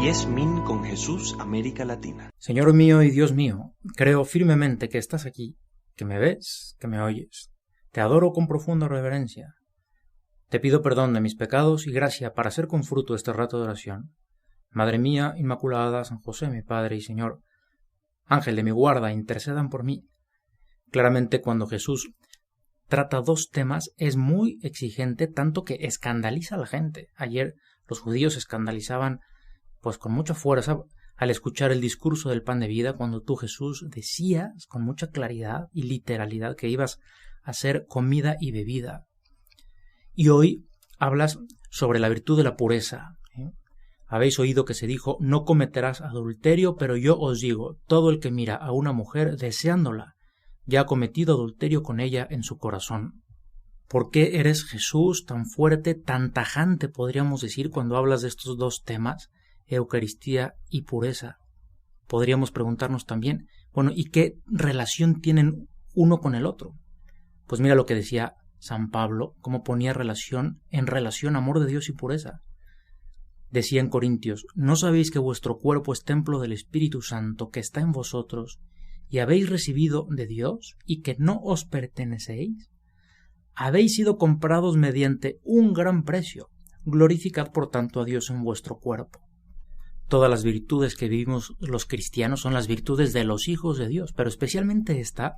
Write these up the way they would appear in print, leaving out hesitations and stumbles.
Mies Min con Jesús, América Latina. Señor mío y Dios mío, creo firmemente que estás aquí, que me ves, que me oyes. Te adoro con profunda reverencia. Te pido perdón de mis pecados y gracia para hacer con fruto este rato de oración. Madre mía Inmaculada, San José, mi Padre y Señor, Ángel de mi guarda, intercedan por mí. Claramente, cuando Jesús trata dos temas, es muy exigente, tanto que escandaliza a la gente. Ayer los judíos se escandalizaban pues con mucha fuerza al escuchar el discurso del pan de vida, cuando tú, Jesús, decías con mucha claridad y literalidad que ibas a ser comida y bebida. Y hoy hablas sobre la virtud de la pureza. Habéis oído que se dijo: no cometerás adulterio, pero yo os digo, todo el que mira a una mujer deseándola, ya ha cometido adulterio con ella en su corazón. ¿Por qué eres, Jesús, tan fuerte, tan tajante, podríamos decir, cuando hablas de estos dos temas, Eucaristía y pureza? Podríamos preguntarnos también, ¿y qué relación tienen uno con el otro? Pues mira lo que decía San Pablo, cómo ponía en relación amor de Dios y pureza. Decía en Corintios: ¿no sabéis que vuestro cuerpo es templo del Espíritu Santo que está en vosotros y habéis recibido de Dios y que no os pertenecéis? Habéis sido comprados mediante un gran precio. Glorificad por tanto a Dios en vuestro cuerpo. Todas las virtudes que vivimos los cristianos son las virtudes de los hijos de Dios, pero especialmente esta,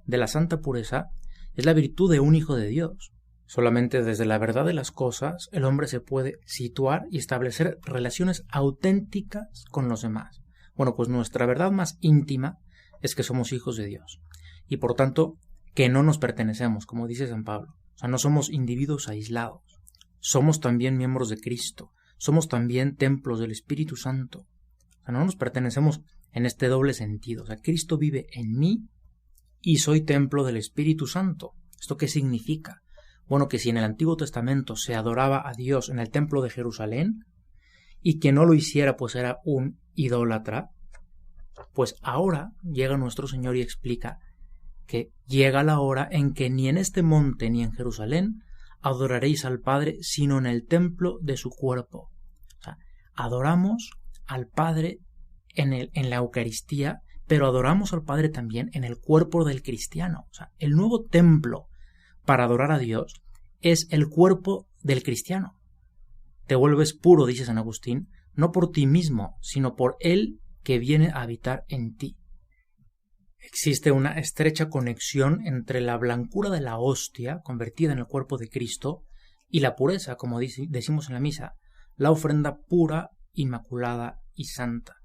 de la santa pureza, es la virtud de un hijo de Dios. Solamente desde la verdad de las cosas el hombre se puede situar y establecer relaciones auténticas con los demás. Pues nuestra verdad más íntima es que somos hijos de Dios y por tanto que no nos pertenecemos, como dice San Pablo. No somos individuos aislados, somos también miembros de Cristo, somos también templos del Espíritu Santo. No nos pertenecemos en este doble sentido. Cristo vive en mí y soy templo del Espíritu Santo. ¿Esto qué significa? Que si en el Antiguo Testamento se adoraba a Dios en el templo de Jerusalén y quien no lo hiciera pues era un idólatra, pues ahora llega nuestro Señor y explica que llega la hora en que ni en este monte ni en Jerusalén adoraréis al Padre, sino en el templo de su cuerpo. Adoramos al Padre en la Eucaristía, pero adoramos al Padre también en el cuerpo del cristiano. El nuevo templo para adorar a Dios es el cuerpo del cristiano. Te vuelves puro, dice San Agustín, no por ti mismo, sino por Él que viene a habitar en ti. Existe una estrecha conexión entre la blancura de la hostia, convertida en el cuerpo de Cristo, y la pureza, como decimos en la misa, la ofrenda pura, inmaculada y santa.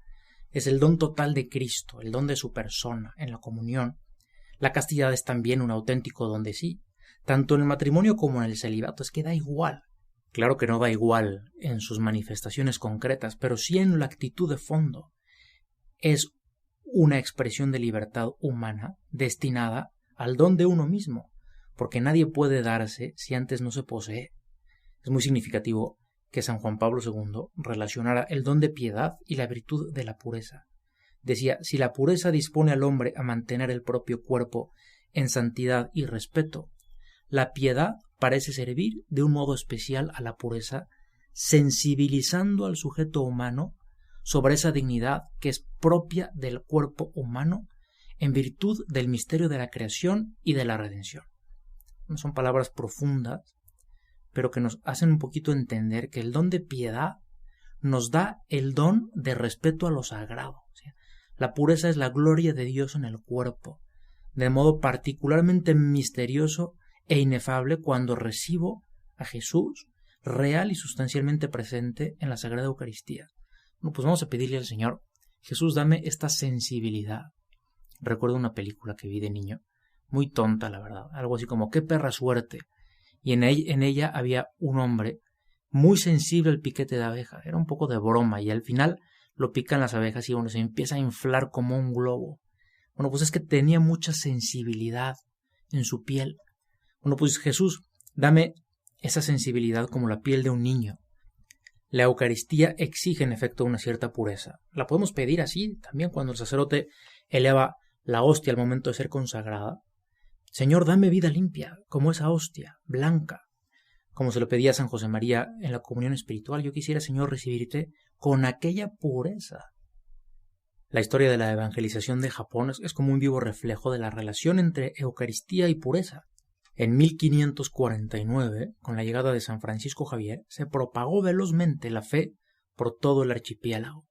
Es el don total de Cristo, el don de su persona en la comunión. La castidad es también un auténtico don de sí, tanto en el matrimonio como en el celibato. Es que da igual. Claro que no da igual en sus manifestaciones concretas, pero sí en la actitud de fondo. Es una expresión de libertad humana destinada al don de uno mismo, porque nadie puede darse si antes no se posee. Es muy significativo que San Juan Pablo II relacionara el don de piedad y la virtud de la pureza. Decía: si la pureza dispone al hombre a mantener el propio cuerpo en santidad y respeto, la piedad parece servir de un modo especial a la pureza, sensibilizando al sujeto humano sobre esa dignidad que es propia del cuerpo humano en virtud del misterio de la creación y de la redención. No son palabras profundas, pero que nos hacen un poquito entender que el don de piedad nos da el don de respeto a lo sagrado. La pureza es la gloria de Dios en el cuerpo, de modo particularmente misterioso e inefable cuando recibo a Jesús real y sustancialmente presente en la Sagrada Eucaristía. Pues vamos a pedirle al Señor: Jesús, dame esta sensibilidad. Recuerdo una película que vi de niño, muy tonta la verdad, algo así como ¡qué perra suerte! Y en ella había un hombre muy sensible al piquete de abeja. Era un poco de broma y al final lo pican las abejas y se empieza a inflar como un globo. Pues es que tenía mucha sensibilidad en su piel. Pues Jesús, dame esa sensibilidad como la piel de un niño. La Eucaristía exige en efecto una cierta pureza. La podemos pedir así también cuando el sacerdote eleva la hostia al momento de ser consagrada. Señor, dame vida limpia, como esa hostia, blanca. como se lo pedía a San José María en la comunión espiritual: yo quisiera, Señor, recibirte con aquella pureza. La historia de la evangelización de Japón es como un vivo reflejo de la relación entre Eucaristía y pureza. En 1549, con la llegada de San Francisco Javier, se propagó velozmente la fe por todo el archipiélago,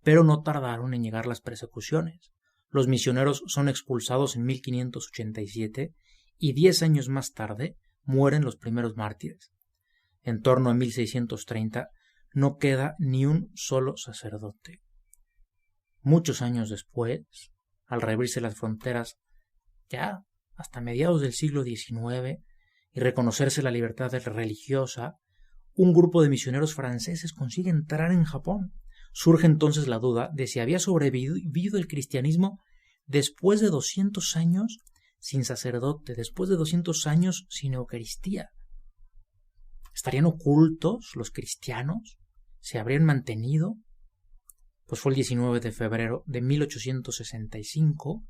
pero no tardaron en llegar las persecuciones. Los misioneros son expulsados en 1587 y 10 años más tarde mueren los primeros mártires. En torno a 1630 no queda ni un solo sacerdote. Muchos años después, al reabrirse las fronteras, ya hasta mediados del siglo XIX, y reconocerse la libertad religiosa, un grupo de misioneros franceses consigue entrar en Japón. Surge entonces la duda de si había sobrevivido el cristianismo después de 200 años sin sacerdote, después de 200 años sin Eucaristía. ¿Estarían ocultos los cristianos? ¿Se habrían mantenido? Pues fue el 19 de febrero de 1865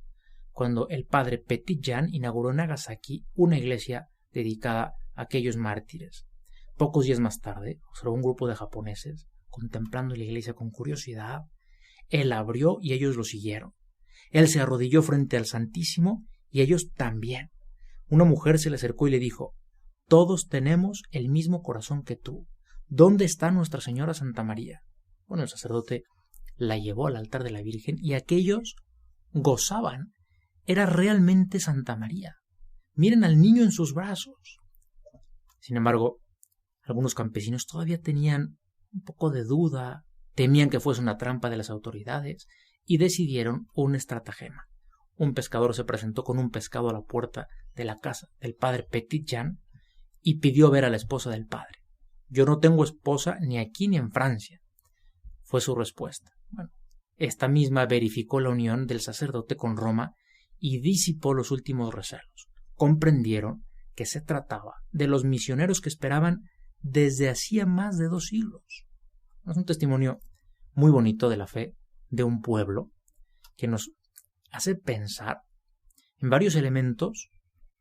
cuando el padre Petit-Jean inauguró en Nagasaki una iglesia dedicada a aquellos mártires. Pocos días más tarde, observó un grupo de japoneses contemplando la iglesia con curiosidad. Él abrió y ellos lo siguieron. Él se arrodilló frente al Santísimo y ellos también. Una mujer se le acercó y le dijo: todos tenemos el mismo corazón que tú. ¿Dónde está Nuestra Señora Santa María? Bueno, el sacerdote la llevó al altar de la Virgen y aquellos gozaban. Era realmente Santa María. Miren al niño en sus brazos. Sin embargo, algunos campesinos todavía tenían un poco de duda, temían que fuese una trampa de las autoridades y decidieron un estratagema. Un pescador se presentó con un pescado a la puerta de la casa del padre Petit-Jean y pidió ver a la esposa del padre. Yo no tengo esposa ni aquí ni en Francia, fue su respuesta. Bueno, esta misma verificó la unión del sacerdote con Roma y disipó los últimos recelos. Comprendieron que se trataba de los misioneros que esperaban desde hacía más de 2 siglos. Es un testimonio muy bonito de la fe de un pueblo que nos hace pensar en varios elementos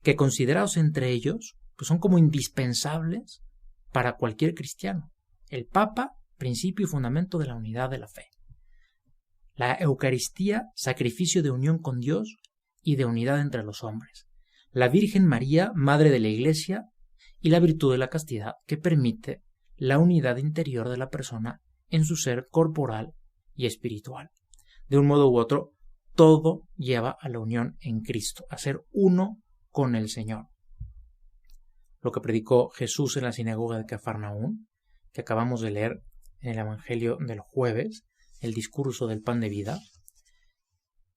que, considerados entre ellos, pues son como indispensables para cualquier cristiano. El Papa, principio y fundamento de la unidad de la fe. La Eucaristía, sacrificio de unión con Dios y de unidad entre los hombres. La Virgen María, Madre de la Iglesia, y la virtud de la castidad, que permite la unidad interior de la persona en su ser corporal y espiritual. De un modo u otro, todo lleva a la unión en Cristo, a ser uno con el Señor. Lo que predicó Jesús en la sinagoga de Cafarnaún, que acabamos de leer en el Evangelio del jueves, el discurso del pan de vida,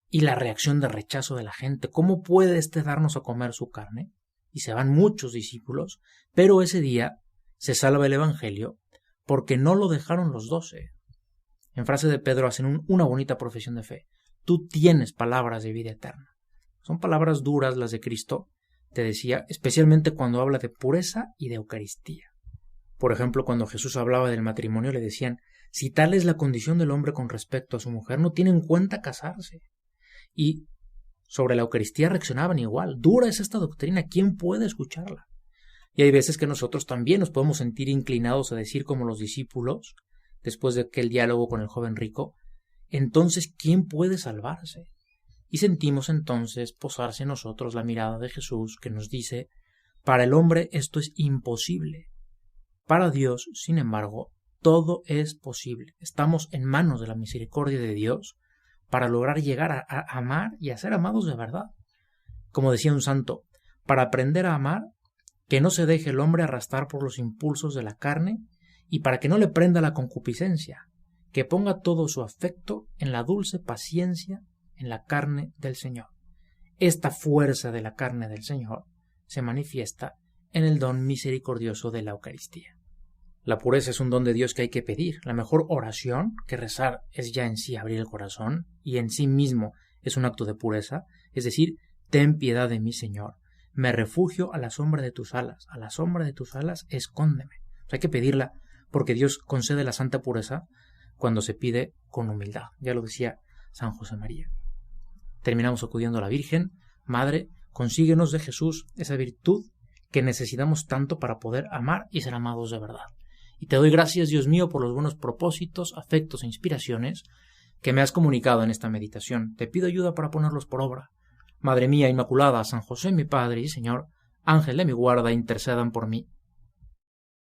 y la reacción de rechazo de la gente. ¿Cómo puede darnos a comer su carne? Y se van muchos discípulos, pero ese día se salva el Evangelio porque no lo dejaron los 12. En frase de Pedro hacen una bonita profesión de fe. Tú tienes palabras de vida eterna. Son palabras duras las de Cristo, te decía, especialmente cuando habla de pureza y de Eucaristía. Por ejemplo, cuando Jesús hablaba del matrimonio, le decían: si tal es la condición del hombre con respecto a su mujer, no tiene en cuenta casarse. Y sobre la Eucaristía reaccionaban igual. Dura es esta doctrina, ¿quién puede escucharla? Y hay veces que nosotros también nos podemos sentir inclinados a decir como los discípulos, después de aquel diálogo con el joven rico: entonces, ¿quién puede salvarse? Y sentimos entonces posarse en nosotros la mirada de Jesús, que nos dice: para el hombre esto es imposible. Para Dios, sin embargo, todo es posible. Estamos en manos de la misericordia de Dios para lograr llegar a amar y a ser amados de verdad. Como decía un santo, para aprender a amar, que no se deje el hombre arrastrar por los impulsos de la carne, y para que no le prenda la concupiscencia, que ponga todo su afecto en la dulce paciencia en la carne del Señor. Esta fuerza de la carne del Señor se manifiesta en el don misericordioso de la Eucaristía. La pureza es un don de Dios que hay que pedir. La mejor oración que rezar es ya en sí abrir el corazón, y en sí mismo es un acto de pureza, es decir, ten piedad de mí, Señor. Me refugio a la sombra de tus alas. A la sombra de tus alas escóndeme. Hay que pedirla porque Dios concede la santa pureza cuando se pide con humildad. Ya lo decía San José María. Terminamos acudiendo a la Virgen. Madre, consíguenos de Jesús esa virtud que necesitamos tanto para poder amar y ser amados de verdad. Y te doy gracias, Dios mío, por los buenos propósitos, afectos e inspiraciones que me has comunicado en esta meditación. Te pido ayuda para ponerlos por obra. Madre mía Inmaculada, San José mi Padre y Señor, Ángel de mi guarda, intercedan por mí.